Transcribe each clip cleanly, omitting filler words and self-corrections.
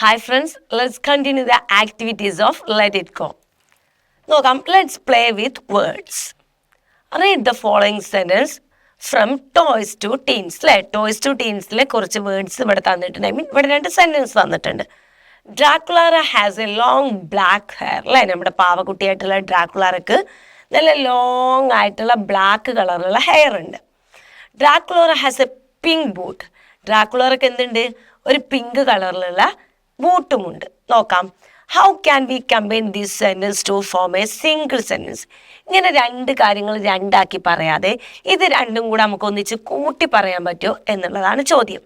Hi friends, let's continue the activities of Let It Go. നോക്കാം, let's play with words. Read the following sentence from Toys to Teens. അല്ലേ, Toys to Teensലെ കുറച്ച് words ഇവിടെ തന്നിട്ടുണ്ട്. ഇവിടെ രണ്ട് sentences തന്നിട്ടുണ്ട്. Draculaura has a long black hair. അല്ലേ, നമ്മുടെ പാവക്കുട്ടിയായിട്ടുള്ള ഡ്രാക്കുളാറക്ക് നല്ല ലോങ് ആയിട്ടുള്ള ബ്ലാക്ക് കളറുള്ള ഹെയർ ഉണ്ട്. Draculaura has a pink boot. ഡ്രാക്കുളാറക്ക് എന്തുണ്ട്? ഒരു പിങ്ക് കളറിലുള്ള ബൂട്ടുമുണ്ട്. നോക്കാം, how can we combine this sentence to form a single sentence. ഇങ്ങനെ രണ്ട് കാര്യങ്ങൾ രണ്ടാക്കി പറയാതെ ഇത് രണ്ടും കൂടെ നമുക്ക് ഒന്നിച്ച് കൂട്ടി പറയാൻ പറ്റുമോ എന്നുള്ളതാണ് ചോദ്യം.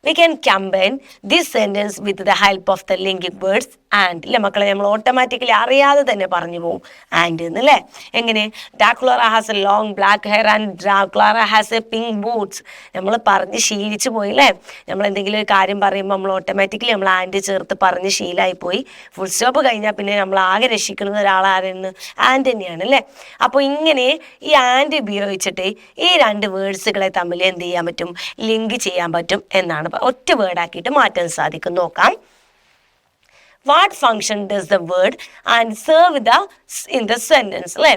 We can combine this sentence with the help of the linking words and. ഇല്ല മക്കളെ, നമ്മൾ ഓട്ടോമാറ്റിക്കലി അറിയാതെ തന്നെ പറഞ്ഞു പോകും ആൻഡ് എന്നല്ലേ. എങ്ങനെ? Draculaura has a long black hair and Draculaura has a pink boots. നമ്മൾ പറഞ്ഞ് ശീലിച്ചു പോയില്ലേ. നമ്മൾ എന്തെങ്കിലും ഒരു കാര്യം പറയുമ്പോൾ നമ്മൾ ഓട്ടോമാറ്റിക്കലി നമ്മൾ ആൻഡ് ചേർത്ത് പറഞ്ഞ് ശീലമായി പോയി. ഫുൾ സ്റ്റോപ്പ് കഴിഞ്ഞാൽ പിന്നെ നമ്മൾ ആകെ രക്ഷിക്കുന്നത് ഒരാളാരെന്ന്? ആൻഡ് തന്നെയാണ് അല്ലേ. അപ്പോൾ ഇങ്ങനെ ഈ ആൻഡ് ഉപയോഗിച്ചിട്ട് ഈ രണ്ട് വേർഡ്സുകളെ തമ്മിൽ എന്ത് ചെയ്യാൻ പറ്റും? ലിങ്ക് ചെയ്യാൻ പറ്റും എന്നാണ് ഒറ്റ വേർഡാക്കിയിട്ട് മാറ്റാൻ സാധിക്കും. നോക്കാം, what function does the word and serve in the sentence. അല്ലേ,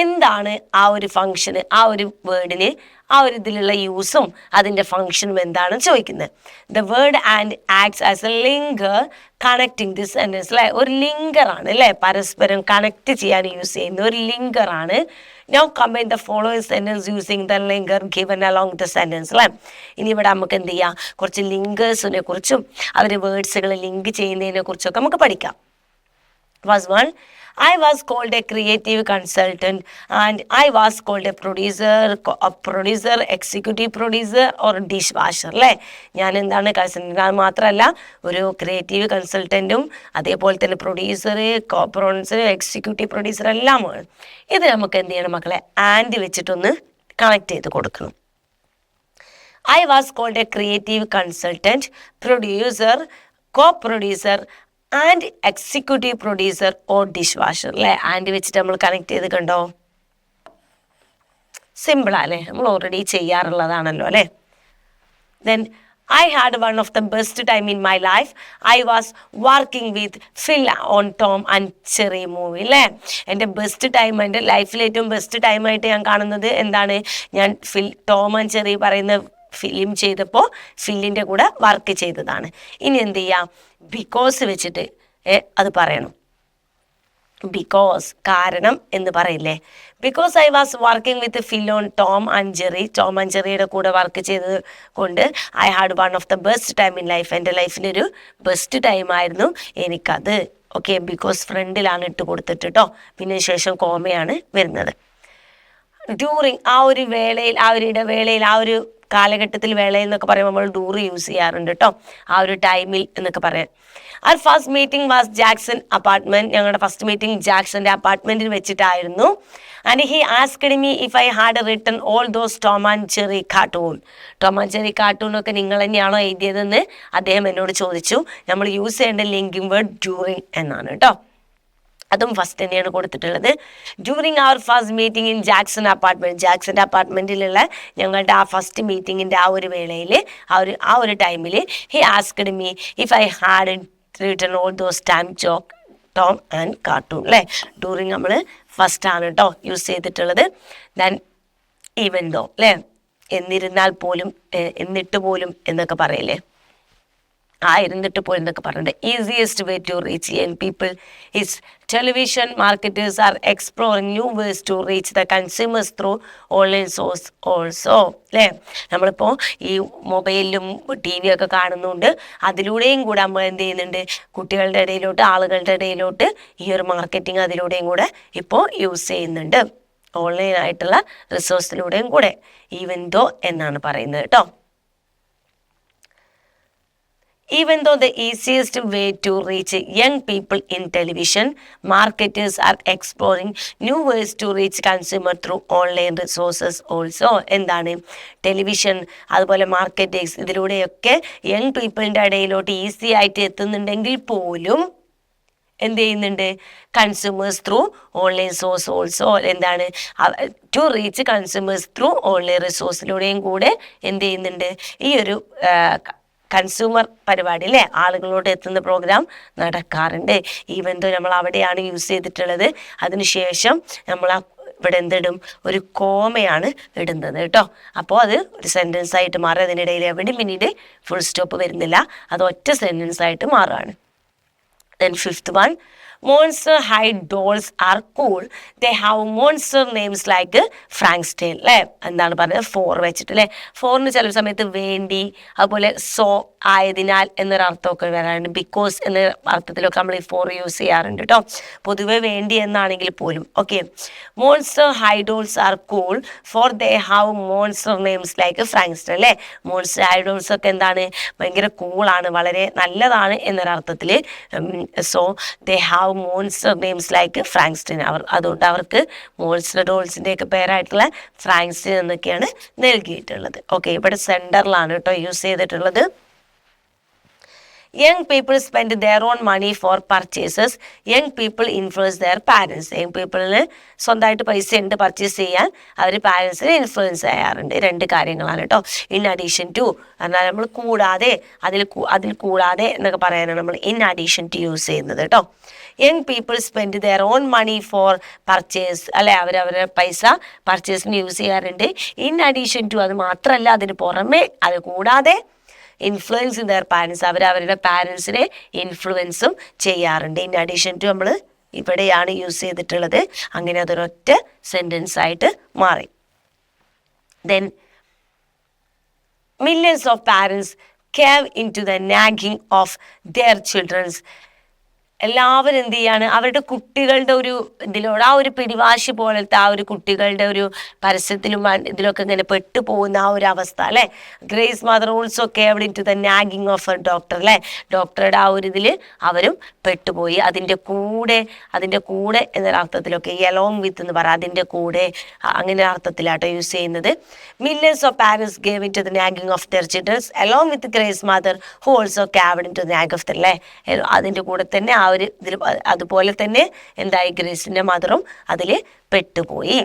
എന്താണ് ആ ഒരു ഫങ്ഷന്, ആ ഒരു വേർഡിന് ആ ഒരു ഇതിലുള്ള യൂസും അതിൻ്റെ ഫങ്ഷനും എന്താണെന്ന് ചോദിക്കുന്നത്. The word and acts as A linker connecting this sentence. അല്ലേ, ഒരു ലിങ്കറാണ് അല്ലേ, പരസ്പരം കണക്ട് ചെയ്യാൻ യൂസ് ചെയ്യുന്ന ഒരു ലിങ്കറാണ്. Now combine the following sentence using the linker given along the sentence. അല്ലേ, ഇനി ഇവിടെ നമുക്ക് എന്ത് ചെയ്യാം? കുറച്ച് ലിങ്കേഴ്സിനെ കുറിച്ചും അവർ വേർഡ്സുകൾ ലിങ്ക് ചെയ്യുന്നതിനെ കുറിച്ചൊക്കെ നമുക്ക് പഠിക്കാം. First one, I was called a creative consultant and I was called a producer, executive producer or dishwasher. അല്ലേ, ഞാൻ എന്താണ്? കൺസൾട്ടൻ്റ് മാത്രമല്ല, ഒരു ക്രിയേറ്റീവ് കൺസൾട്ടൻറ്റും അതേപോലെ തന്നെ പ്രൊഡ്യൂസർ, പ്രൊഡ്യൂസർ, എക്സിക്യൂട്ടീവ് പ്രൊഡ്യൂസർ എല്ലാമാണ്. ഇത് നമുക്ക് എന്ത് ചെയ്യണം മക്കളെ? ആൻഡ് വെച്ചിട്ടൊന്ന് കണക്ട് ചെയ്ത് കൊടുക്കണം. I was called a creative consultant, producer, co-producer and executive producer or dish washer. അല്ലേ, ആൻഡ് വെച്ചിട്ട് നമ്മൾ കണക്ട് ചെയ്ത് കണ്ടോ? സിമ്പിളാ അല്ലേ, നമ്മൾ ഓൾറെഡി ചെയ്യാറുള്ളതാണല്ലോ അല്ലേ. Then I had one of the best time in my life. I was working with Phil on Tom and Jerry movie. അല്ലേ, എൻ്റെ ബെസ്റ്റ് ടൈം, എൻ്റെ ലൈഫിൽ ഏറ്റവും ബെസ്റ്റ് ടൈമായിട്ട് ഞാൻ കാണുന്നത് എന്താണ്? ഞാൻ ടോം ആൻഡ് ജെറി പറയുന്ന ഫിലിം ചെയ്തപ്പോൾ ഫില്ലിൻ്റെ കൂടെ വർക്ക് ചെയ്തതാണ്. ഇനി എന്ത് ചെയ്യാം? ബിക്കോസ് വെച്ചിട്ട് അത് പറയണം. ബിക്കോസ്, കാരണം എന്ന് പറയില്ലേ. Because I was working with Phil on Tom and Jerry. Tom and ജെറിയുടെ കൂടെ വർക്ക് ചെയ്തത് കൊണ്ട് I had one of the best time in life. എൻ്റെ ലൈഫിലൊരു ബെസ്റ്റ് ടൈമായിരുന്നു എനിക്കത്. ഓക്കെ, ബിക്കോസ് ഫ്രണ്ടിലാണ് ഇട്ട് കൊടുത്തിട്ട് കേട്ടോ, പിന്നെ ശേഷം കോമയാണ് വരുന്നത്. ഡ്യൂറിങ്, ആ ഒരു വേളയിൽ, ആ ഒരു ഇടവേളയിൽ, ആ ഒരു കാലഘട്ടത്തിൽ, വേളയിൽ എന്നൊക്കെ പറയുമ്പോൾ നമ്മൾ ഡൂറ് യൂസ് ചെയ്യാറുണ്ട് കേട്ടോ, ആ ഒരു ടൈമിൽ എന്നൊക്കെ പറയാൻ. Our first meeting was Jackson apartment. ഞങ്ങളുടെ ഫസ്റ്റ് മീറ്റിംഗ് ജാക്സന്റെ അപ്പാർട്ട്മെന്റിൽ വെച്ചിട്ടായിരുന്നു. And he asked me if I had written all those Tom and Jerry cartoon. Tom and Jerry കാർട്ടൂണൊക്കെ നിങ്ങൾ തന്നെയാണോ എഴുതിയതെന്ന് അദ്ദേഹം എന്നോട് ചോദിച്ചു. നമ്മൾ യൂസ് ചെയ്യേണ്ട ലിങ്കിങ് വേർഡ് ഡ്യൂറിങ് എന്നാണ് കേട്ടോ. അതും ഫസ്റ്റ് തന്നെയാണ് കൊടുത്തിട്ടുള്ളത്. During our first meeting in Jackson apartment. ജാക്സന്റെ അപ്പാർട്ട്മെന്റിലുള്ള ഞങ്ങളുടെ ആ ഫസ്റ്റ് മീറ്റിങ്ങിൻ്റെ ആ ഒരു വേളയിൽ, ആ ഒരു ടൈമിൽ he asked me if I had written all those Tom and cartoon. അല്ലേ, ഡ്യൂറിങ് നമ്മൾ ഫസ്റ്റ് ആണ് കേട്ടോ യൂസ് ചെയ്തിട്ടുള്ളത്. ദെൻ ഈവൻ ദോ, അല്ലേ, എന്നിരുന്നാൽ പോലും, എന്നിട്ട് പോലും എന്നൊക്കെ പറയില്ലേ, ഇരുന്നിട്ട് പോയി എന്നൊക്കെ പറഞ്ഞിട്ട്. Easiest way to reach young people is television. Marketers are exploring new ways to reach the consumers through online source also. അല്ലേ, നമ്മളിപ്പോൾ ഈ മൊബൈലിലും ടി വി ഒക്കെ കാണുന്നുണ്ട്, അതിലൂടെയും കൂടെ നമ്മൾ എന്ത് ചെയ്യുന്നുണ്ട്? കുട്ടികളുടെ ഇടയിലോട്ട്, ആളുകളുടെ ഇടയിലോട്ട് ഈ ഒരു മാർക്കറ്റിംഗ് അതിലൂടെയും കൂടെ ഇപ്പോൾ യൂസ് ചെയ്യുന്നുണ്ട്, ഓൺലൈനായിട്ടുള്ള റിസോഴ്സിലൂടെയും കൂടെ. ഈവൻ ദോ എന്നാണ് പറയുന്നത് കേട്ടോ. Even though the easiest way to reach young people in television, marketers are exploring new ways to reach consumer through online resources also. എന്താണ്? ടെലിവിഷൻ, അതുപോലെ മാർക്കറ്റേഴ്സ്, ഇതിലൂടെയൊക്കെ യങ് പീപ്പിളിൻ്റെ ഇടയിലോട്ട് ഈസി ആയിട്ട് എത്തുന്നുണ്ടെങ്കിൽ പോലും എന്ത് ചെയ്യുന്നുണ്ട്? Consumers through online source also. എന്താണ്? To reach consumers through online റിസോഴ്സിലൂടെയും കൂടെ എന്ത് ചെയ്യുന്നുണ്ട്? ഈ ഒരു കൺസ്യൂമർ പരിപാടി അല്ലേ, ആളുകളോട് എത്തുന്ന പ്രോഗ്രാം നടക്കാറുണ്ട്. ഈവൻ ദോ നമ്മൾ അവിടെയാണ് യൂസ് ചെയ്തിട്ടുള്ളത്. അതിനുശേഷം നമ്മൾ ഇവിടെ എന്തിടും, ഒരു കോമയാണ് ഇടുന്നത് കേട്ടോ. അപ്പോൾ അത് ഒരു സെൻറ്റൻസ് ആയിട്ട് മാറും. അതിനിടയിൽ എവിടെയും പിന്നീട് ഫുൾ സ്റ്റോപ്പ് വരുന്നില്ല, അത് ഒറ്റ സെൻറ്റൻസ് ആയിട്ട് മാറുകയാണ്. Then fifth one, Monster High dolls are cool. They have monster names like Frankenstein. അല്ലേ, എന്താണ് പറഞ്ഞത്, ഫോർ വെച്ചിട്ട് അല്ലേ. ഫോറിന് ചില സമയത്ത് വേണ്ടി, അതുപോലെ സോ ആയതിനാൽ എന്നൊരർത്ഥമൊക്കെ വരാറുണ്ട്. ബിക്കോസ് എന്ന അർത്ഥത്തിലൊക്കെ നമ്മൾ ഈ ഫോർ യൂസ് ചെയ്യാറുണ്ട് കേട്ടോ. പൊതുവെ വേണ്ടി എന്നാണെങ്കിൽ പോലും. Okay, Monster High dolls are cool for they have monster names like Frankenstein അല്ലേ. മോൺസ്റ്റർ ഹൈ ഡോൾസ് ഒക്കെ എന്താണ്, ഭയങ്കര കൂളാണ്, വളരെ നല്ലതാണ് എന്നൊരർത്ഥത്തിൽ. So they have monster names like Frankenstein. അതുകൊണ്ട് അവർക്ക് മോൺസ്റ്റർ ഡോൾസിൻ്റെ ഒക്കെ പേരായിട്ടുള്ള ഫ്രാങ്ക്സ്റ്റൺ എന്നൊക്കെയാണ് നൽകിയിട്ടുള്ളത്. ഓക്കെ, ഇവിടെ സെൻറ്ററിലാണ് കേട്ടോ യൂസ് ചെയ്തിട്ടുള്ളത്. Young people spend their own money for purchases. Young people influence their parents. Young peopleന് സ്വന്തമായിട്ട് പൈസ ഉണ്ട് പർച്ചേസ് ചെയ്യാൻ, അവർ പാരൻസിനെ ഇൻഫ്ലുവൻസ് ചെയ്യാറുണ്ട്. രണ്ട് കാര്യങ്ങളാണ് കേട്ടോ. ഇൻ അഡീഷൻ ടു എന്നാൽ നമ്മൾ കൂടാതെ, അതിൽ കൂടാതെ എന്നൊക്കെ പറയാനാണ് നമ്മൾ ഇൻ അഡീഷൻ ടു യൂസ് ചെയ്യുന്നത് കേട്ടോ. Young people spend their own money for purchase അല്ലെ, അവരവരുടെ പൈസ പർച്ചേസിന് യൂസ് ചെയ്യാറുണ്ട്. ഇൻ അഡീഷൻ ടു, അത് മാത്രമല്ല അതിന് പുറമെ, അത് കൂടാതെ ഇൻഫ്ലുവൻസ് ഇൻ ദെയർ പാരൻസ്, അവരവരുടെ പാരൻസിനെ ഇൻഫ്ലുവൻസും ചെയ്യാറുണ്ട്. ഇൻ അഡീഷൻ ടു നമ്മൾ ഇവിടെയാണ് യൂസ് ചെയ്തിട്ടുള്ളത്. അങ്ങനെ അതൊരൊറ്റ സെൻറ്റൻസ് ആയിട്ട് മാറി. Then millions of parents cave into the nagging of their children's. എല്ലാവരും എന്ത് ചെയ്യാണ്, അവരുടെ കുട്ടികളുടെ ഒരു ഇതിലോട്, ആ ഒരു പിടിവാശി പോലത്തെ ആ ഒരു കുട്ടികളുടെ ഒരു പരസ്യത്തിലും ഇതിലൊക്കെ ഇങ്ങനെ പെട്ടുപോകുന്ന ആ ഒരു അവസ്ഥ അല്ലേ. Grace mother also caved in to the nagging of a doctor അല്ലേ. ഡോക്ടറുടെ ആ ഒരു ഇതിൽ അവരും പെട്ടുപോയി. അതിൻ്റെ കൂടെ എന്നൊരർത്ഥത്തിലൊക്കെ എലോങ് വിത്ത് എന്ന് പറയാം, അതിൻ്റെ കൂടെ അങ്ങനെ അർത്ഥത്തിലാട്ടോ യൂസ് ചെയ്യുന്നത്. Millions of parents gave in to the nagging of their childrens along with Grace mother who also caved in to the nag of the അല്ലേ. അതിൻ്റെ കൂടെ തന്നെ ആ ഒരു ഇതിൽ അതുപോലെ തന്നെ എന്തായി, ഗ്രേസിന്റെ മദറും അതിൽ പെട്ടുപോയി.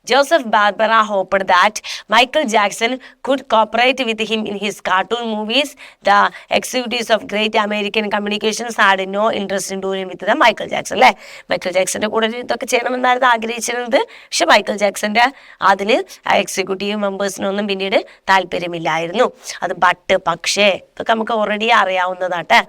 Joseph Barbera hoped that Michael Jackson could cooperate with him in his cartoon movies. The executives of Great American Communications had no interest in doing with the Michael Jackson അല്ലേ. മൈക്കിൾ ജാക്സന്റെ കൂടെ ഇതൊക്കെ ചെയ്യണമെന്നായിരുന്നു ആഗ്രഹിച്ചിരുന്നത്. പക്ഷെ മൈക്കിൾ ജാക്സന്റെ അതിൽ executive മെമ്പേഴ്സിനൊന്നും പിന്നീട് താല്പര്യമില്ലായിരുന്നു. അത് പക്ഷേ ഇതൊക്കെ നമുക്ക് ഓൾറെഡി അറിയാവുന്നതാട്ടെ.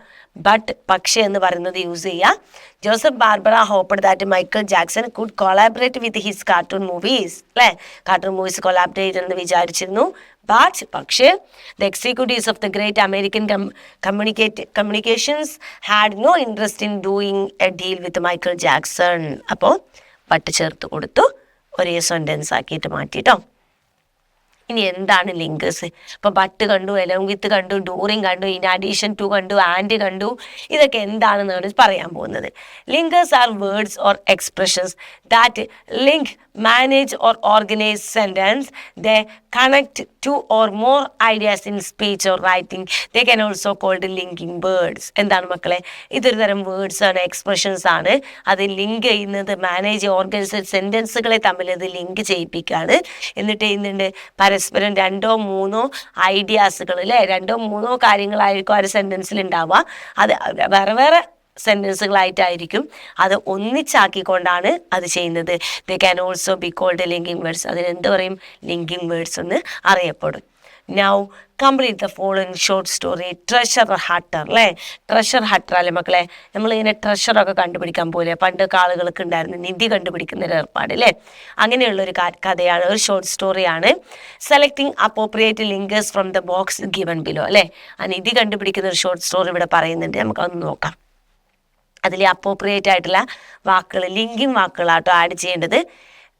പക്ഷേ എന്ന് പറയുന്നത് യൂസ് ചെയ്യുക. Joseph Barbera hoped that Michael Jackson could collaborate with his cartoon movies അല്ലേ. കാർട്ടൂൺ മൂവീസ് കൊളാബറേറ്റ് എന്ന് വിചാരിച്ചിരുന്നു. പക്ഷേ the executives of the great American communications had no interest in doing a deal with Michael Jackson. അപ്പോൾ ചേർത്ത് കൊടുത്തു, ഒരേ sentence ആക്കിയിട്ട് മാറ്റിട്ടോ. ഇനി എന്താണ് ലിങ്കേഴ്സ്? ഇപ്പോൾ ബട്ട് കണ്ടു, എലോങ് വിത്ത് കണ്ടു, ഡൂറിങ് കണ്ടു, ഇൻ അഡീഷൻ ടു കണ്ടു, ആൻഡ് കണ്ടു. ഇതൊക്കെ എന്താണെന്നാണ് പറയാൻ പോകുന്നത്. Linkers R words or expressions that link, manage or organize sentence. They connect two or more ideas in speech or writing. They can also called linking words. എന്താണ് മക്കളെ, ഇതൊരു തരം വേർഡ്സ് ആണ്, എക്സ്പ്രഷൻസ് ആണ്. അത് ലിങ്ക് ചെയ്യുന്നത്, മാനേജ് ഓർഗനൈസ് സെൻറ്റൻസുകളെ തമ്മിൽ അത് ലിങ്ക് ചെയ്യിപ്പിക്കുകയാണ്. എന്നിട്ട് ചെയ്യുന്നുണ്ട് പരസ്പരം രണ്ടോ മൂന്നോ ഐഡിയാസുകൾ അല്ലേ, രണ്ടോ മൂന്നോ കാര്യങ്ങളായിരിക്കും ആ ഒരു സെൻറ്റൻസിൽ ഉണ്ടാവുക. അത് വേറെ വേറെ സെൻറ്റൻസുകളായിട്ടായിരിക്കും, അത് ഒന്നിച്ചാക്കിക്കൊണ്ടാണ് അത് ചെയ്യുന്നത്. They can also be called linking words. അതിനെന്ത് പറയും, ലിങ്കിങ് വേർഡ്സ് എന്ന് അറിയപ്പെടും. Now complete the following short story. Treasure hunter അല്ലേ. ട്രഷർ ഹട്ടർ അല്ലേ മക്കളെ, നമ്മളിങ്ങനെ ട്രഷറൊക്കെ കണ്ടുപിടിക്കാൻ പോലെ പണ്ടൊക്കെ ആളുകൾക്ക് ഉണ്ടായിരുന്നു, നിധി കണ്ടുപിടിക്കുന്ന ഒരു ഏർപ്പാട് അല്ലേ. അങ്ങനെയുള്ളൊരു കഥയാണ്, ഒരു ഷോർട്ട് സ്റ്റോറിയാണ്. Selecting appropriate linkers from the box given below അല്ലേ. ആ നിധി കണ്ടുപിടിക്കുന്ന ഒരു ഷോർട്ട് സ്റ്റോറി ഇവിടെ പറയുന്നുണ്ട്, നമുക്കതൊന്ന് നോക്കാം. അതിൽ അപ്പോപ്രിയേറ്റ് ആയിട്ടുള്ള വാക്കുകൾ, ലിങ്കിങ് വാക്കുകളാട്ടോ ആഡ് ചെയ്യേണ്ടത്.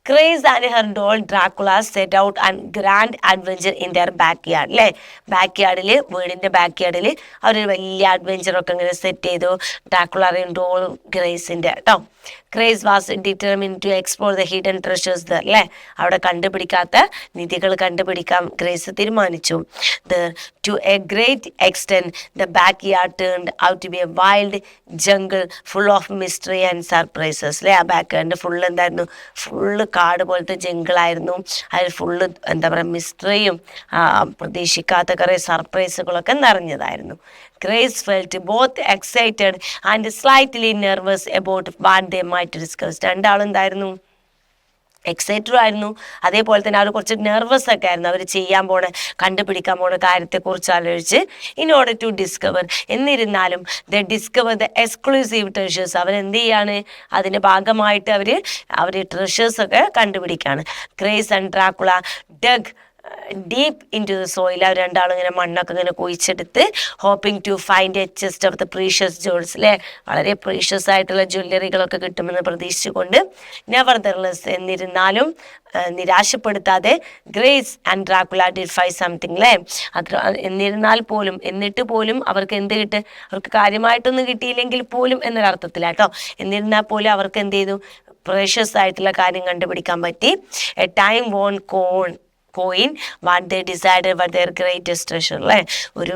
Grace and her doll Dracula set out and grand adventure in their backyard അല്ലേ. ബാക്ക് യാർഡിൽ, വീടിൻ്റെ ബാക്ക് യാർഡിൽ അവരൊരു വലിയ അഡ്വഞ്ചറൊക്കെ ഇങ്ങനെ സെറ്റ് ചെയ്തു. ഡ്രാക്കുളയും ഡോളും ഗ്രേസിൻ്റെ കേട്ടോ. Grace was determined to explore the hidden treasures there അല്ലേ. അവിടെ കണ്ടുപിടിക്കാത്ത നിധികൾ കണ്ടുപിടിക്കാൻ ഗ്രേസ് തീരുമാനിച്ചു. To a great extent the backyard turned out to be a wild jungle full of mystery and surprises അല്ലേ. ആ ബാക്ക് യാർഡ് ഫുൾ എന്തായിരുന്നു, ഫുള്ള് കാട് പോലത്തെ ജംഗിളായിരുന്നു. അതിൽ ഫുള്ള് എന്താ പറയുക മിസ്റ്ററിയും പ്രതീക്ഷിക്കാത്ത കുറേ സർപ്രൈസുകളൊക്കെ നിറഞ്ഞതായിരുന്നു. Grace felt both excited and slightly nervous about what they might discuss. രണ്ടാളും എന്തായിരുന്നു, എക്സൈറ്റഡ് ആയിരുന്നു, അതേപോലെ തന്നെ അവർ കുറച്ച് നെർവസ് ഒക്കെ ആയിരുന്നു. അവർ കണ്ടുപിടിക്കാൻ പോണ കാര്യത്തെക്കുറിച്ച് ആലോചിച്ച്. ഇൻ ഓർഡർ ടു ഡിസ്കവർ, എന്നിരുന്നാലും the discover the exclusive treasures, അവരെന്ത് ചെയ്യാണ്, അതിൻ്റെ ഭാഗമായിട്ട് അവർ ട്രഷേഴ്സൊക്കെ കണ്ടുപിടിക്കുകയാണ്. Grace and Dracula dug deep in to the soil, അവർ രണ്ടാളും ഇങ്ങനെ മണ്ണൊക്കെ ഇങ്ങനെ കുഴിച്ചെടുത്ത് hoping to find a chest of the precious jewels, അല്ലേ, വളരെ പ്രീഷ്യസ് ആയിട്ടുള്ള ജ്വല്ലറികളൊക്കെ കിട്ടുമെന്ന് പ്രതീക്ഷിച്ചുകൊണ്ട്. നെവർദർലെസ്, എന്നിരുന്നാലും നിരാശപ്പെടുത്താതെ Grace and Dracula did find something, അല്ലേ, എന്നിട്ട് പോലും അവർക്ക് എന്ത് അവർക്ക് കാര്യമായിട്ടൊന്നും കിട്ടിയില്ലെങ്കിൽ പോലും എന്നൊരർത്ഥത്തിലാട്ടോ. എന്നിരുന്നാൽ പോലും അവർക്ക് എന്ത് ചെയ്തു, പ്രീഷ്യസ് ആയിട്ടുള്ള കാര്യം കണ്ടുപിടിക്കാൻ പറ്റി. A time worn coin what they decided what their greatest treasure, അല്ലേ, ഒരു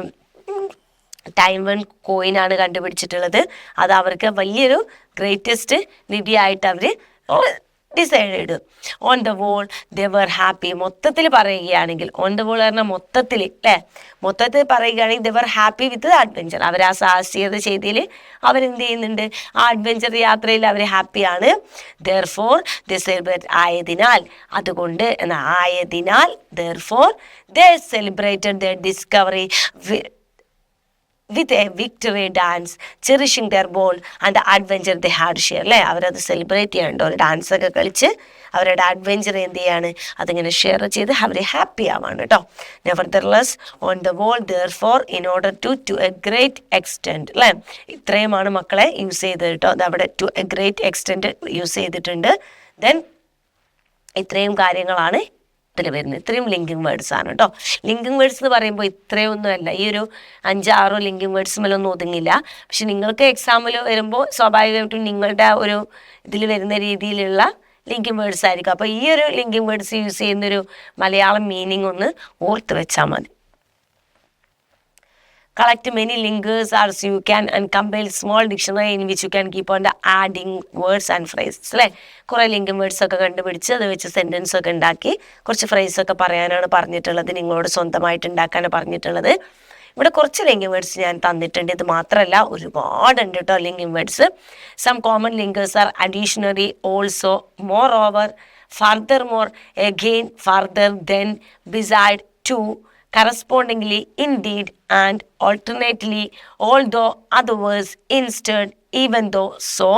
ടൈം വൺ കോയിനാണ് കണ്ടുപിടിച്ചിട്ടുള്ളത്. അത് അവർക്ക് വലിയൊരു ഗ്രേറ്റസ്റ്റ് നിധിയായിട്ട് അവർ ഡിസൈഡ് ചെയ്തു. On the whole they were happy, മൊത്തത്തിൽ പറയുകയാണെങ്കിൽ, ഓൺ ദ വോൾ പറഞ്ഞാൽ മൊത്തത്തിൽ, അല്ലേ, മൊത്തത്തിൽ പറയുകയാണെങ്കിൽ ദേ were happy with the adventure, അവർ ആ സാഹസികത ചെയ്തതിൽ അവരെന്ത് ചെയ്യുന്നുണ്ട്, ആ അഡ്വഞ്ചർ യാത്രയിൽ അവർ ഹാപ്പിയാണ്. ദെർഫോർ ദേ സെലിബ്രേറ്റ്, അതുകൊണ്ട് therefore they celebrated the discovery with a victory dance, cherishing their ball and the adventure they had share, അല്ലേ, അവരത് സെലിബ്രേറ്റ് ചെയ്യാനുണ്ട്. ഒരു ഡാൻസൊക്കെ കളിച്ച് അവരുടെ അഡ്വഞ്ചർ എന്ത് ചെയ്യാണ്, അതിങ്ങനെ ഷെയർ ചെയ്ത് അവർ ഹാപ്പി ആവാണ് കേട്ടോ. Nevertheless on the whole therefore in order to a great extent, അല്ലേ, ഇത്രയുമാണ് മക്കളെ യൂസ് ചെയ്തത് കേട്ടോ. അതവിടെ to a great extent use ചെയ്തിട്ടുണ്ട്. ദെൻ ഇത്രയും കാര്യങ്ങളാണ് ഇതിൽ വരുന്നത്. ഇത്രയും ലിങ്കിങ് വേർഡ്സ് ആണ് കേട്ടോ. ലിങ്കിങ് വേർഡ്സ് എന്ന് പറയുമ്പോൾ ഇത്രയൊന്നുമല്ല, ഈ ഒരു 5-6 ലിങ്കിങ് വേർഡ്സ് മേലൊന്നും ഒതുങ്ങില്ല. പക്ഷെ നിങ്ങൾക്ക് എക്സാമിൽ വരുമ്പോൾ സ്വാഭാവികമായിട്ടും നിങ്ങളുടെ ഒരു ഇതിൽ വരുന്ന രീതിയിലുള്ള ലിങ്കിങ് വേർഡ്സ് ആയിരിക്കും. അപ്പോൾ ഈ ഒരു ലിങ്കിങ് വേർഡ്സ് യൂസ് ചെയ്യുന്നൊരു മലയാളം മീനിങ് ഒന്ന് ഓർത്ത് വെച്ചാൽ മതി. Collect many lingers as you can and compile small dictionary in which you can keep on adding words and phrases, അല്ലേ, കുറേ ലിങ്കിങ് വേർഡ്സ് ഒക്കെ കണ്ടുപിടിച്ച് അത് വെച്ച് സെൻറ്റൻസ് ഒക്കെ ഉണ്ടാക്കി കുറച്ച് ഫ്രേസ് ഒക്കെ പറയാനാണ് പറഞ്ഞിട്ടുള്ളത്. നിങ്ങളോട് സ്വന്തമായിട്ട് ഉണ്ടാക്കാനാണ് പറഞ്ഞിട്ടുള്ളത്. ഇവിടെ കുറച്ച് ലിങ്കിങ് വേർഡ്സ് ഞാൻ തന്നിട്ടുണ്ട്. ഇത് മാത്രമല്ല ഒരുപാടുണ്ട് കേട്ടോ linking words. Some common linkers are additionally, also, moreover, furthermore, again, further, then, beside, to, correspondingly, indeed, and alternately, although, otherwise, instead, even though, so,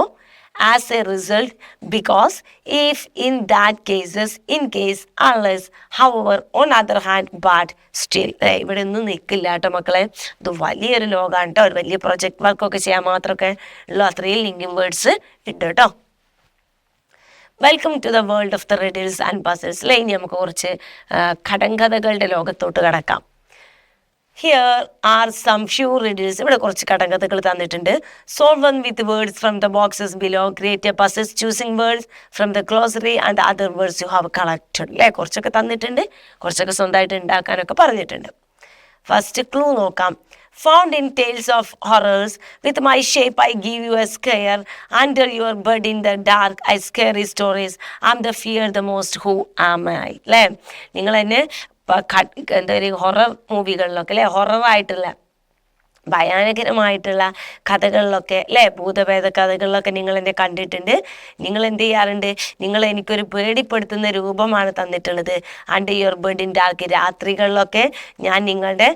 as a result, because, if, in that cases, in case, unless, however, on other hand, but still. ഇവിടെ ഒന്നും നിൽക്കില്ല കേട്ടോ മക്കളെ. ഇത് വലിയൊരു ലോകമാണ് കേട്ടോ. ഒരു വലിയ പ്രൊജക്ട് വർക്കൊക്കെ ചെയ്യാൻ മാത്രമൊക്കെ ഉള്ള അത്രയും ലിങ്കിങ് വേർഡ്സ് ഉണ്ട് കേട്ടോ. Welcome to the world of the riddles and puzzles. ഇനി നമുക്ക് കുറച്ച് കടങ്കഥകളുടെ ലോകത്തോട്ട് കടക്കാം. Here are some few riddles. ഇവിടെ കുറച്ച് കടങ്കഥകൾ തന്നിട്ടുണ്ട്. Solve one with words from the boxes below. Create a puzzles choosing words from the glossary and other words you have collected, അല്ലേ, കുറച്ചൊക്കെ തന്നിട്ടുണ്ട്, കുറച്ചൊക്കെ സ്വന്തമായിട്ട് ഉണ്ടാക്കാനൊക്കെ പറഞ്ഞിട്ടുണ്ട്. ഫസ്റ്റ് ക്ലൂ നോക്കാം. Found in tales of horrors, with my shape I give you a scare, under your bed in the dark I scary stories, I'm the fear the most, who am I, അല്ലേ, നിങ്ങൾ എന്നെ എന്താ പറയുക horror മൂവികളിലൊക്കെ, അല്ലേ, ഹൊററായിട്ടുള്ള ഭയാനകരമായിട്ടുള്ള കഥകളിലൊക്കെ, അല്ലേ, ഭൂതഭേദ കഥകളിലൊക്കെ നിങ്ങൾ എന്നെ കണ്ടിട്ടുണ്ട്. നിങ്ങൾ എന്ത് ചെയ്യാറുണ്ട്, നിങ്ങൾ എനിക്കൊരു പേടിപ്പെടുത്തുന്ന രൂപമാണ് തന്നിട്ടുള്ളത്. അണ്ടർ യുവർ ബെഡിൻ ഡാർക്ക്, രാത്രികളിലൊക്കെ ഞാൻ നിങ്ങളുടെ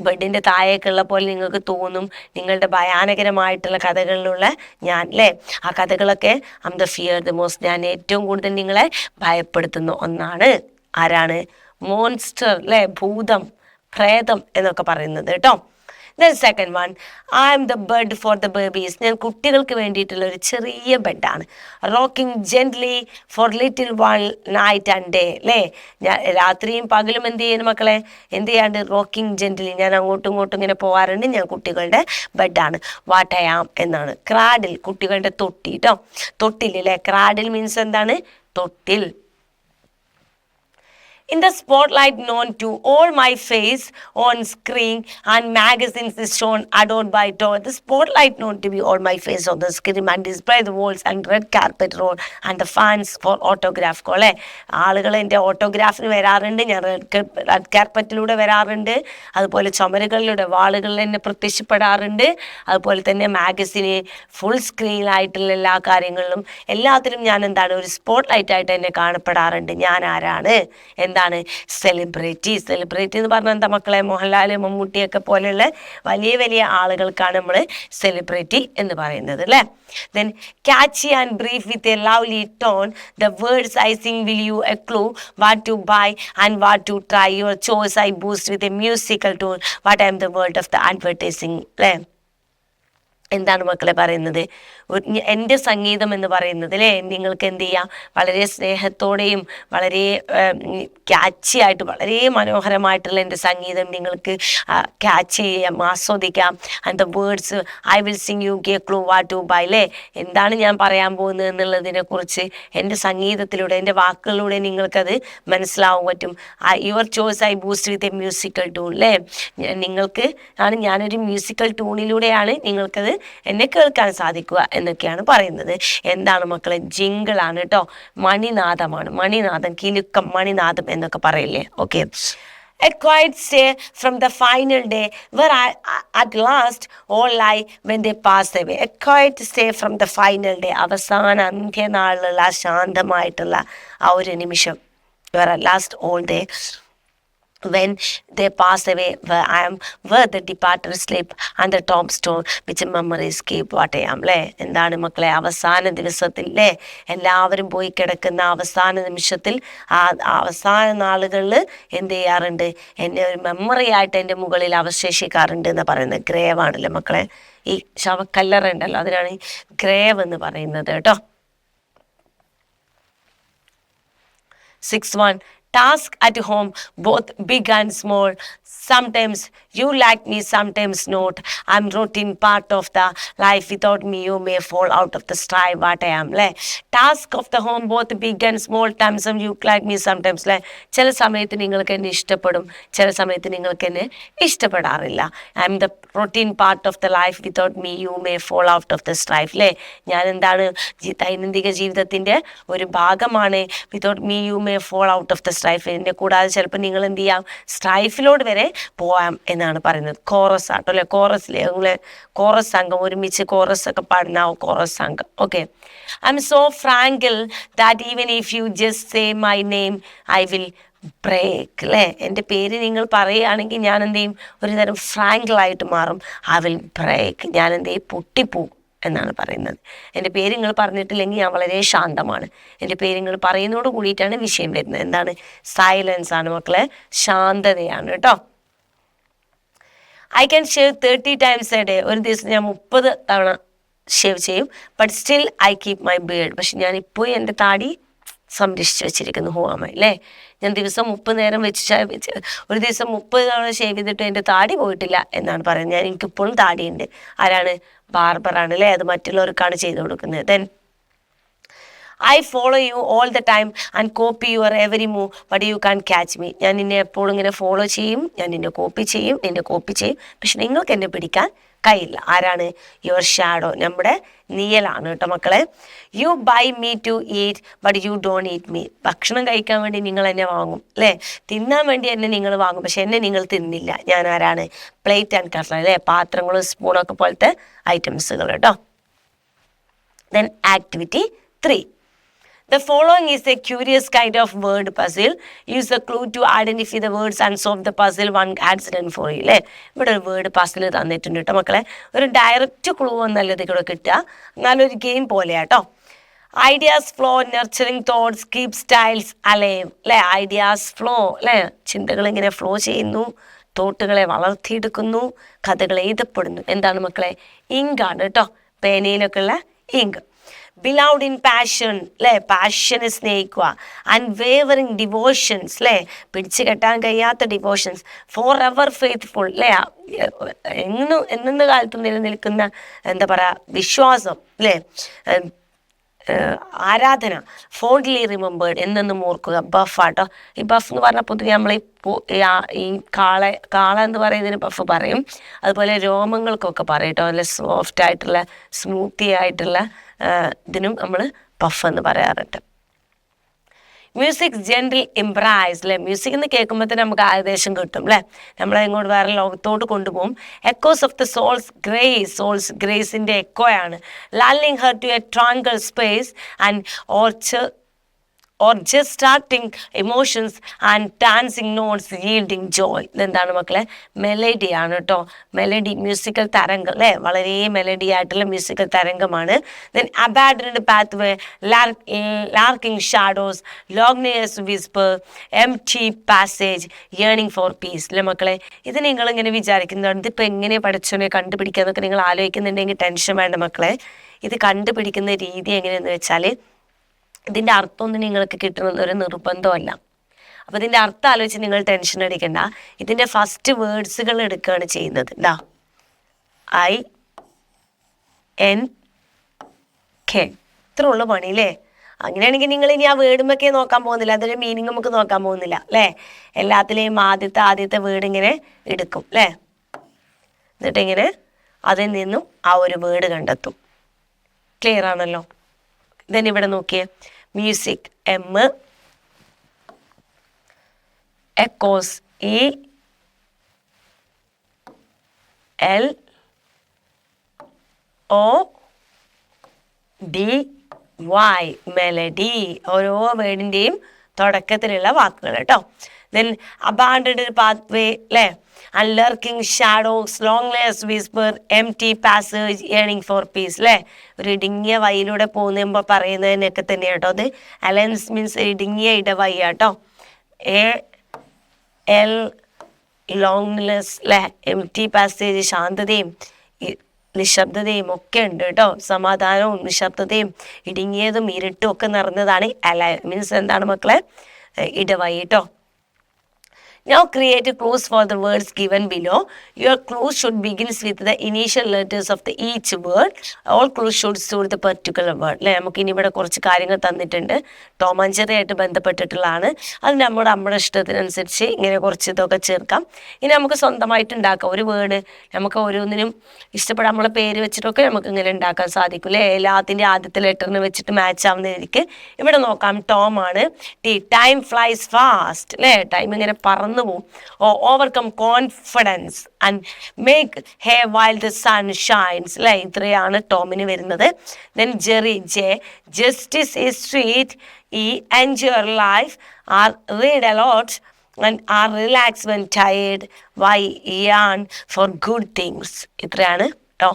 ബെഡിൻ്റെ താഴേക്കുള്ള പോലെ നിങ്ങൾക്ക് തോന്നും. നിങ്ങളുടെ ഭയാനകരമായിട്ടുള്ള കഥകളിലുള്ള ഞാൻ, അല്ലേ, ആ കഥകളൊക്കെ I am the fear the most, ഞാൻ ഏറ്റവും കൂടുതൽ നിങ്ങളെ ഭയപ്പെടുത്തുന്ന ഒന്നാണ്. ആരാണ്? മോൺസ്റ്റർ, അല്ലേ, ഭൂതം, പ്രേതം എന്നൊക്കെ പറയുന്നത് കേട്ടോ. Then second one, I am the bed for the babies. ഞാൻ കുട്ടികൾക്ക് വേണ്ടിയിട്ടുള്ള ഒരു ചെറിയ ബെഡാണ്. Rocking gently for little one night and day, അല്ലേ, ഞാൻ രാത്രിയും പകലും എന്ത് ചെയ്യുന്നു മക്കളെ, എന്ത് ചെയ്യാണ്ട് റോക്കിംഗ് ജെന്റ്ലി, ഞാൻ അങ്ങോട്ടും ഇങ്ങോട്ടും ഇങ്ങനെ പോകാറുണ്ട്. ഞാൻ കുട്ടികളുടെ ബെഡാണ്. വാട്ട് ഐ ആം എന്നാണ്. ക്രാഡിൽ, കുട്ടികളുടെ തൊട്ടി കേട്ടോ, തൊട്ടിൽ, അല്ലേ, ക്രാഡിൽ മീൻസ് എന്താണ്, തൊട്ടിൽ. In the spotlight known to all my face on screen and magazines is shown adorned by door. The spotlight known to be all my face on the screen and display the walls and red carpet roll and the fans for autograph call. ആളുകൾ എൻ്റെ ഓട്ടോഗ്രാഫിന് വരാറുണ്ട്, ഞാൻ red കാർപ്പറ്റിലൂടെ വരാറുണ്ട്, അതുപോലെ ചുമരുകളിലൂടെ വാളുകളിൽ എന്നെ പ്രത്യക്ഷപ്പെടാറുണ്ട്, അതുപോലെ തന്നെ മാഗസിന് full സ്ക്രീനിലായിട്ടുള്ള എല്ലാ കാര്യങ്ങളിലും എല്ലാത്തിലും ഞാൻ എന്താണ് ഒരു സ്പോട്ട് ലൈറ്റായിട്ട് എന്നെ കാണപ്പെടാറുണ്ട്. ഞാൻ ആരാണ്? എന്താണ്? സെലിബ്രിറ്റി. സെലിബ്രിറ്റി എന്ന് പറഞ്ഞാൽ എന്താ മക്കളെ? മോഹൻലാൽ, മമ്മൂട്ടിയൊക്കെ പോലെയുള്ള വലിയ വലിയ ആളുകൾക്കാണ് നമ്മൾ സെലിബ്രിറ്റി എന്ന് പറയുന്നത് അല്ലേ. Then catchy and brief with a lovely tone, the words I sing will you a clue what to buy and what to try. Your choice I boost with a musical tone. What I am the word of the advertising. എന്താണ് മക്കളെ പറയുന്നത്? എൻ്റെ സംഗീതം എന്ന് പറയുന്നത് അല്ലേ, നിങ്ങൾക്ക് എന്ത് ചെയ്യാം, വളരെ സ്നേഹത്തോടെയും വളരെ ക്യാച്ചി ആയിട്ട് വളരെ മനോഹരമായിട്ടുള്ള എൻ്റെ സംഗീതം നിങ്ങൾക്ക് ക്യാച്ച് ചെയ്യാം, ആസ്വദിക്കാം. And the words I will sing you get clue what to buy അല്ലേ, എന്താണ് ഞാൻ പറയാൻ പോകുന്നത് എന്നുള്ളതിനെ കുറിച്ച് എൻ്റെ സംഗീതത്തിലൂടെ എൻ്റെ വാക്കുകളിലൂടെ നിങ്ങൾക്കത് മനസ്സിലാവാൻ പറ്റും. Your choice I boost with a musical tune അല്ലേ, നിങ്ങൾക്ക് ഞാനൊരു മ്യൂസിക്കൽ ട്യൂണിലൂടെയാണ് നിങ്ങൾക്കത് എന്നെ കേൾക്കാൻ സാധിക്കുക എന്നൊക്കെയാണ് പറയുന്നത്. എന്താണ് മക്കളെ? ജിങ്കിളാണ് കേട്ടോ, മണിനാദമാണ്. മണിനാദം, കിലുക്കം, മണിനാദം എന്നൊക്കെ പറയില്ലേ. Okay. A quiet stay from the final day where at last all lie when they pass away. A quiet stay from the final day. അവസാന അന്ത്യനാളിലുള്ള ശാന്തമായിട്ടുള്ള ആ ഒരു നിമിഷം. where at last all they when they pass away, where the departed sleep and the tombstone which memories keep. What I am അല്ലേ. എന്താണ് മക്കളെ? അവസാന ദിവസത്തിൽ അല്ലേ, എല്ലാവരും പോയി കിടക്കുന്ന അവസാന നിമിഷത്തിൽ ആ അവസാന നാളുകളിൽ എന്ത് ചെയ്യാറുണ്ട്? എന്നെ ഒരു മെമ്മറി ആയിട്ട് എൻ്റെ മുകളിൽ അവശേഷിക്കാറുണ്ട് എന്ന് പറയുന്നത്. ഗ്രേവ് ആണല്ലേ മക്കളെ, ഈ ശവക്കല്ലറ ഉണ്ടല്ലോ, അതിനാണ് ഈ ഗ്രേവ് എന്ന് പറയുന്നത് കേട്ടോ. 6:1 Task at home, both big and small. Sometimes you like me, sometimes not. I'm routine part of the life. Without me, you may fall out of the strive. What I am. Task of the home, both big and small. Times you like me, sometimes. ചില സമയത്ത് നിങ്ങൾക്ക് എന്നെ ഇഷ്ടപ്പെടും, ചില സമയത്ത് നിങ്ങൾക്ക് എന്നെ ഇഷ്ടപ്പെടാറില്ല. I'm the routine part of the life. Without me you may fall out of the strife അല്ലേ. ഞാൻ എന്താണ്? ദൈനംദിന ജീവിതത്തിൻ്റെ ഒരു ഭാഗമാണ്. Without me you may fall out of the strife. എന്നെ കൂടാതെ ചിലപ്പോൾ നിങ്ങൾ എന്ത് ചെയ്യാം? സ്ട്രൈഫിലോട് വരെ പോവാം എന്നാണ് പറയുന്നത്. കോറസ് ആട്ടോ അല്ലെ, കോറസിലെ കോറസ് സംഘം ഒരുമിച്ച് കോറസ് ഒക്കെ പാടുന്ന കോറസ് സംഘം. Okay. I'm so frank that even if you just say my name I will break അല്ലേ. എൻ്റെ പേര് നിങ്ങൾ പറയുകയാണെങ്കിൽ ഞാൻ എന്ത് ചെയ്യും? ഒരു തരം ഫ്രാങ്കിളായിട്ട് മാറും. ഐ വിൽ ബ്രേക്ക്, ഞാൻ എന്ത് ചെയ്യും? പൊട്ടിപ്പോകും എന്നാണ് പറയുന്നത്. എൻ്റെ പേര് നിങ്ങൾ പറഞ്ഞിട്ടില്ലെങ്കിൽ ഞാൻ വളരെ ശാന്തമാണ്. എൻ്റെ പേര് നിങ്ങൾ പറയുന്നതോട് കൂടിയിട്ടാണ് വിഷയം വരുന്നത്. എന്താണ്? സൈലൻസ് ആണ് മക്കളെ, ശാന്തതയാണ് കേട്ടോ. I can shave 30 times a day. ഒരു ദിവസം ഞാൻ 30 തവണ ഷേവ് ചെയ്യും. But still I keep my beard. പക്ഷെ ഞാൻ ഇപ്പോൾ എൻ്റെ താടി സംരക്ഷിച്ച് വെച്ചിരിക്കുന്നു. ഹോമ അല്ലേ. ഞാൻ ദിവസം 30 നേരം വെച്ച് ഒരു ദിവസം 30 തവണ ഷേവ് ചെയ്തിട്ട് എൻ്റെ താടി പോയിട്ടില്ല എന്നാണ് പറയുന്നത്. ഞാൻ എനിക്കിപ്പോഴും താടിയുണ്ട്. ആരാണ്? ബാർബറാണ് അല്ലേ. അത് മറ്റുള്ളവർക്കാണ് ചെയ്തു കൊടുക്കുന്നത്. Then I follow you all the time and copy your every move, but you can't catch me. ഞാൻ നിന്നെ എപ്പോഴും ഇങ്ങനെ ഫോളോ ചെയ്യും, ഞാൻ നിന്നെ കോപ്പി ചെയ്യും, പക്ഷെ നിങ്ങൾക്ക് എന്നെ പിടിക്കാൻ കഴിയില്ല. ആരാണ്? യുവർ ഷാഡോ, നമ്മുടെ നിഴലാണ് കേട്ടോ മക്കളെ. You buy me to eat but you don't eat me. ഭക്ഷണം കഴിക്കാൻ വേണ്ടി നിങ്ങൾ എന്നെ വാങ്ങും അല്ലേ, തിന്നാൻ വേണ്ടി എന്നെ നിങ്ങൾ വാങ്ങും, പക്ഷെ എന്നെ നിങ്ങൾ തിന്നില്ല. ഞാൻ ആരാണ്? പ്ലേറ്റ് ആൻഡ് കട്ട്ലർ അല്ലേ, പാത്രങ്ങളും സ്പൂണൊക്കെ പോലത്തെ ഐറ്റംസുകൾ കേട്ടോ. Then activity 3. The following is a curious kind of word puzzle. Use a clue to identify the words and solve the puzzle. One accident for you അല്ലേ. ഇവിടെ ഒരു വേർഡ് പസിൽ തന്നിട്ടുണ്ട് കേട്ടോ മക്കളെ. ഒരു ഡയറക്റ്റ് ക്ലൂ ഒന്നല്ല ഇത് കൂടെ കിട്ടുക, നല്ലൊരു ഗെയിം പോലെയാട്ടോ. Ideas flow, nurturing thoughts, keep styles alive അല്ലേ. ഐഡിയാസ് ഫ്ലോ അല്ലേ, ചിന്തകൾ ഇങ്ങനെ ഫ്ലോ ചെയ്യുന്നു, തോട്ടുകളെ വളർത്തിയെടുക്കുന്നു, കഥകൾ എഴുതപ്പെടുന്നു. എന്താണ് മക്കളെ? ഇങ്കാണ് കേട്ടോ, പേനയിലൊക്കെ ഉള്ള ഇങ്ക്. Beloved in passion അല്ലേ, പാഷനെ സ്നേഹിക്കുക. അൺവേവറിങ് ഡിവോഷൻസ് അല്ലേ, പിടിച്ചു കെട്ടാൻ കഴിയാത്ത ഡിവോഷൻസ്. ഫോർ എവർ ഫെയ്ത്ത്ഫുൾ അല്ലേ, എന്നും കാലത്തും നിലനിൽക്കുന്ന എന്താ പറയുക വിശ്വാസം അല്ലേ. ആരാധന, ഫോൺലി റിമെമ്പേർഡ് എന്നെന്നും ഓർക്കുക. ബഫാട്ടോ. ഈ ബഫ് എന്ന് പറഞ്ഞാൽ പൊതുവെ നമ്മൾ ഈ കാള എന്ന് പറയുന്നതിന് ബഫ് പറയും. അതുപോലെ രോമങ്ങൾക്കൊക്കെ പറയും കേട്ടോ. നല്ല സോഫ്റ്റ് ആയിട്ടുള്ള സ്മൂത്തി ആയിട്ടുള്ള ഇതിനും നമ്മൾ ബഫ് എന്ന് പറയാറുണ്ട്. മ്യൂസിക് ജനറൽ ഇംപ്രൈസ് അല്ലെ. മ്യൂസിക് എന്ന് കേൾക്കുമ്പോൾ തന്നെ നമുക്ക് ഏകദേശം കിട്ടും അല്ലേ. നമ്മളെ ഇങ്ങോട്ട് വേറെ ലോകത്തോട്ട് കൊണ്ടുപോകും. എക്കോസ് ഓഫ് ദ സോൾസ് ഗ്രേസിൻ്റെ എക്കോയാണ്. Lulling her to a tranquil space and or just starting emotions and dancing notes yielding joy. ഇതെന്താണ് മക്കളെ? മെലഡി ആണ് കേട്ടോ. മെലഡി, മ്യൂസിക്കൽ തരംഗം അല്ലേ. വളരെ മെലഡി ആയിട്ടുള്ള മ്യൂസിക്കൽ തരംഗമാണ്. Then abandoned pathway, larking shadows, loneliest whisper, empty passage, yearning for peace. അല്ലേ മക്കളെ? ഇത് നിങ്ങൾ ഇങ്ങനെ വിചാരിക്കുന്നതാണ്, ഇതിപ്പോൾ എങ്ങനെ പഠിച്ചോനെ കണ്ടുപിടിക്കുക എന്നൊക്കെ നിങ്ങൾ ആലോചിക്കുന്നുണ്ടെങ്കിൽ ടെൻഷൻ വേണ്ട മക്കളെ. ഇത് കണ്ടുപിടിക്കുന്ന രീതി എങ്ങനെയെന്ന് വെച്ചാൽ, ഇതിൻ്റെ അർത്ഥമൊന്നും നിങ്ങൾക്ക് കിട്ടുന്നത് ഒരു നിർബന്ധമല്ല. അപ്പോൾ ഇതിൻ്റെ അർത്ഥം ആലോചിച്ച് നിങ്ങൾ ടെൻഷൻ അടിക്കണ്ട. ഇതിൻ്റെ ഫസ്റ്റ് വേർഡ്സുകൾ എടുക്കുകയാണ് ചെയ്യുന്നത്. INK. ഇത്ര ഉള്ളു പണി അല്ലേ. അങ്ങനെയാണെങ്കിൽ നിങ്ങൾ ഇനി ആ വേർഡുമൊക്കെ നോക്കാൻ പോകുന്നില്ല, അതിൻ്റെ മീനിങ് നമുക്ക് നോക്കാൻ പോകുന്നില്ല അല്ലേ. എല്ലാത്തിലെയും ആദ്യത്തെ വേർഡ് ഇങ്ങനെ എടുക്കും അല്ലേ. എന്നിട്ടിങ്ങനെ അതിൽ നിന്നും ആ ഒരു വേർഡ് കണ്ടെത്തും. ക്ലിയർ ആണല്ലോ. ദെൻ ഇവിടെ നോക്കിയേ, music M, echoes ELODY, melody. ഓരോ വേർഡിൻ്റെയും തുടക്കത്തിലുള്ള വാക്കുകൾ കേട്ടോ. ദെൻ abandoned pathway അല്ലേ, and lurking shadows, loneliest whisper, empty passage, yearning for peace അല്ലേ. ഒരു ഇടുങ്ങിയ വഴിയിലൂടെ പോകുമ്പോൾ പറയുന്നതിനൊക്കെ തന്നെ കേട്ടോ. അത് അലയൻസ് മീൻസ് ഇടുങ്ങിയ ഇടവഴി കേട്ടോ. AL ലോങ്നെസ് അല്ലേ, എംറ്റി പാസേജ് ശാന്തതയും നിശബ്ദതയും ഒക്കെ ഉണ്ട് കേട്ടോ. സമാധാനവും നിശബ്ദതയും ഇടുങ്ങിയതും ഇരുട്ടും ഒക്കെ നിറഞ്ഞതാണ് മീൻസ് എന്താണ് മക്കളെ? ഇടവഴി കേട്ടോ. Now create clues for the words given below. Your clues should begins with the initial letters of the each word. All clues should suit the particular word. അല്ലേ, നമുക്ക് ഇനി ഇവിടെ കുറച്ച് കാര്യങ്ങൾ തന്നിട്ടുണ്ട്, ടോം ആൻഡ് ജെറി ആയിട്ട് ബന്ധപ്പെട്ടിട്ടുള്ളതാണ്. അത് നമ്മുടെ ഇഷ്ടത്തിനനുസരിച്ച് ഇങ്ങനെ കുറച്ച് ഇതൊക്കെ ചേർക്കാം. ഇനി നമുക്ക് സ്വന്തമായിട്ട് ഉണ്ടാക്കാം. ഒരു വേർഡ് നമുക്ക് ഓരോന്നിനും ഇഷ്ടപ്പെടാൻ നമ്മളെ പേര് വെച്ചിട്ടൊക്കെ നമുക്ക് ഇങ്ങനെ ഉണ്ടാക്കാൻ സാധിക്കും അല്ലേ. എല്ലാത്തിൻ്റെ ആദ്യത്തെ ലെറ്ററിന് വെച്ചിട്ട് മാച്ച് ആവുന്ന രീതിക്ക് ഇവിടെ നോക്കാം. ടോം ആണ്. ടൈം ഫ്ലൈസ് ഫാസ്റ്റ് അല്ലേ. ടൈം ഇങ്ങനെ പറന്ന് overcome confidence and make hay while the sun shines അല്ലേ. ഇത്രയാണ് ടോമിന് വരുന്നത്. then Jerry J, justice is sweet, enjoy your life, or read a lot and are relaxed when tired, why yearn for good things. ഇത്രയാണ് കേട്ടോ.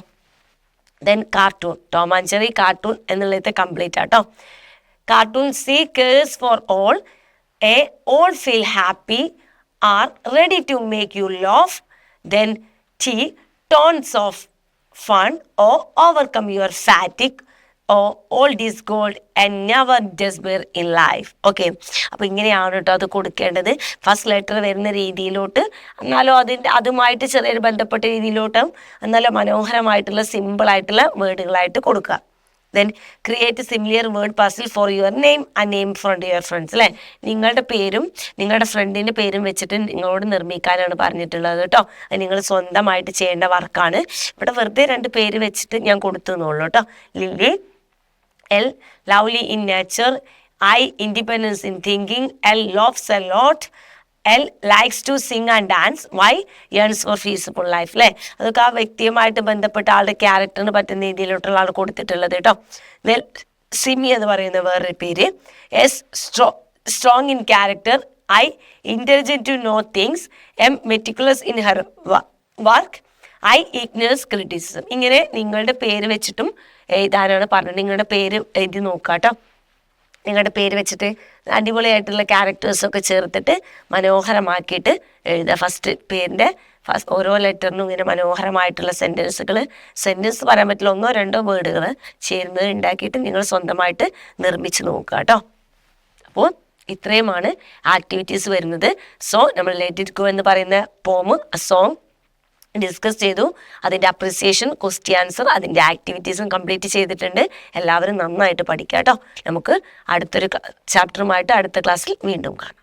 then cartoon, Tom and Jerry cartoon എന്നുള്ളത് complete ആട്ടോ. cartoon C, cares for all, all feel happy, are ready to make you laugh. then T, tons of fun, or overcome your fatigue, or old is gold and never despair in life. Okay, അപ്പോൾ ഇങ്ങനെയാണ് കേട്ടോ അത് കൊടുക്കേണ്ടത്. First letter വരുന്ന രീതിയിലോട്ട്, എന്നാലും അതുമായിട്ട് ചെറിയൊരു ബന്ധപ്പെട്ട രീതിയിലോട്ടും എന്നാലും മനോഹരമായിട്ടുള്ള സിമ്പിളായിട്ടുള്ള വേർഡുകളായിട്ട് കൊടുക്കുക. then create a similar word puzzle for your name and name from your friends അല്ലേ. നിങ്ങളുടെ പേരും നിങ്ങളുടെ ഫ്രണ്ടിൻ്റെ പേരും വെച്ചിട്ട് നിങ്ങളോട് നിർമ്മിക്കാനാണ് പറഞ്ഞിട്ടുള്ളത് കേട്ടോ. അത് നിങ്ങൾ സ്വന്തമായിട്ട് ചെയ്യേണ്ട വർക്കാണ്. ഇവിടെ വെറുതെ 2 പേര് വെച്ചിട്ട് ഞാൻ കൊടുത്തു എന്നുള്ളൂ കേട്ടോ. Lily, L, lovely in nature, I, independence in thinking, L, loves a lot, L, likes to sing and dance, Y, yearns for peaceful life അല്ലേ. അതൊക്കെ ആ വ്യക്തിയുമായിട്ട് ബന്ധപ്പെട്ട ആളുടെ ക്യാരക്ടറിന് പറ്റുന്ന രീതിയിലോട്ടുള്ള ആൾ കൊടുത്തിട്ടുള്ളത് കേട്ടോ. വെൽ, സിമി എന്ന് പറയുന്ന വേറൊരു പേര്. S, strong in character, I, intelligent to know things, M, meticulous in her work, I, ignores criticism. ഇങ്ങനെ നിങ്ങളുടെ പേര് വെച്ചിട്ടും എഴുതാനാണ് പറഞ്ഞത്. നിങ്ങളുടെ പേര് എഴുതി നോക്കുക കേട്ടോ. നിങ്ങളുടെ പേര് വെച്ചിട്ട് അടിപൊളിയായിട്ടുള്ള ക്യാരക്ടേഴ്സൊക്കെ ചേർത്തിട്ട് മനോഹരമാക്കിയിട്ട് എഴുതുക. ഫസ്റ്റ് പേരിൻ്റെ ഓരോ ലെറ്ററിനും ഇങ്ങനെ മനോഹരമായിട്ടുള്ള സെൻറ്റൻസ് പറയാൻ പറ്റില്ല, 1-2 വേർഡുകൾ ചേരുന്നത് ഉണ്ടാക്കിയിട്ട് നിങ്ങൾ സ്വന്തമായിട്ട് നിർമ്മിച്ച് നോക്കുക കേട്ടോ. അപ്പോൾ ഇത്രയുമാണ് ആക്ടിവിറ്റീസ് വരുന്നത്. സോ നമ്മൾ ലെറ്റ് ഇറ്റ് ഗോ എന്ന് പറയുന്ന പോം, സോങ്, ഡിസ്കസ് ചെയ്തു. അതിൻ്റെ അപ്രിസിയേഷൻ, ക്വസ്റ്റ്യൻ ആൻസർ, അതിൻ്റെ ആക്ടിവിറ്റീസും കംപ്ലീറ്റ് ചെയ്തിട്ടുണ്ട്. എല്ലാവരും നന്നായിട്ട് പഠിക്കുക കേട്ടോ. നമുക്ക് അടുത്തൊരു ചാപ്റ്ററുമായിട്ട് അടുത്ത ക്ലാസ്സിൽ വീണ്ടും കാണാം.